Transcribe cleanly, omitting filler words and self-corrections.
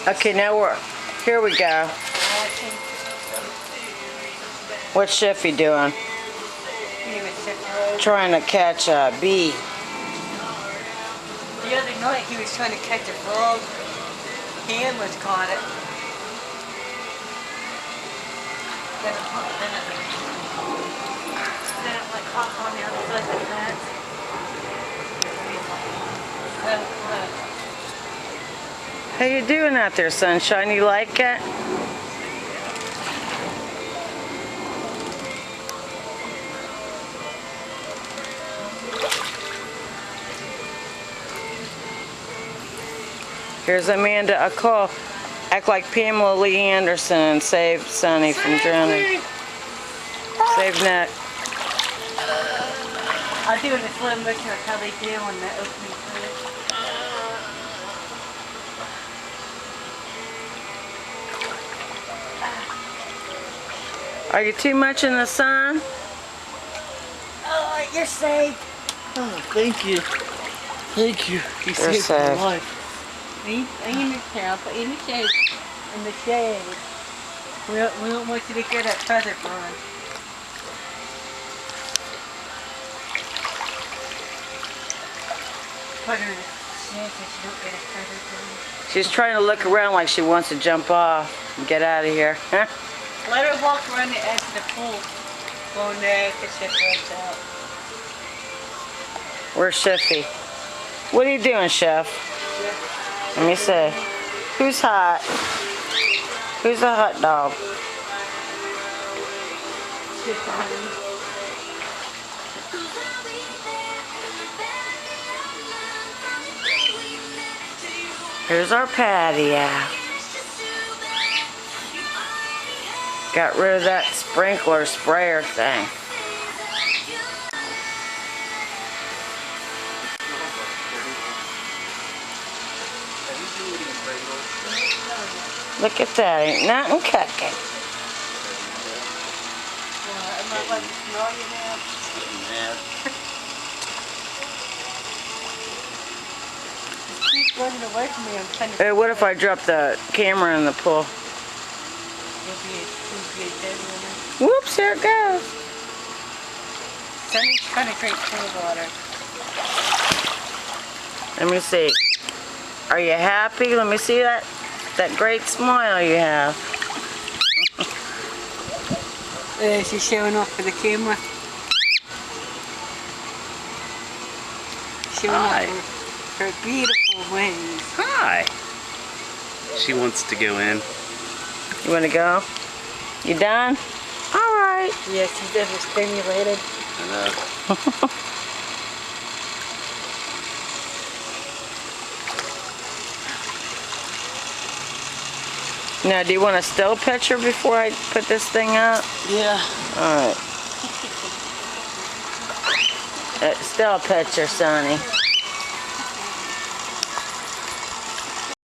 Okay, now here we go. What's Sheffy doing? Trying to catch a bee. The other night he was trying to catch a frog. Cameras caught it. Then it like hop on the other side of the fence. How you doing out there, sunshine? You like it? Here's Amanda a call. Act like Pamela Lee Anderson and save Sonny from drowning. Save Nick. I'll do it in slow motion of how they do on the opening credits. Are you too much in the sun? Oh, you're safe. Oh, thank you. Thank you. You saved my life. In the shade, but in the shade. In the shade. We don't want you to get that feather burn. Put her in the shade so she don't get a feather burn. She's trying to look around like she wants to jump off and get out of here. Let her walk around the edge of the pool. Oh no, the ship runs out. Where's Sheffy? What are you doing, Chef? Let me see. Who's hot? Who's a hot dog? Here's our patio. Got rid of that sprinkler sprayer thing. Look at that, ain't nothing cooking. Keep running away from me. I'm trying to. Hey, what if I drop the camera in the pool? Whoops, there it goes. Sonny's trying to drink cold water. Let me see. Are you happy? Let me see that great smile you have. She's showing off for the camera. Showing off her beautiful wings. Hi. She wants to go in. You want to go? You done? All right. Yes, she's overstimulated. I know. Now, do you want a still picture before I put this thing up? Yeah. All right. Still picture, Sonny.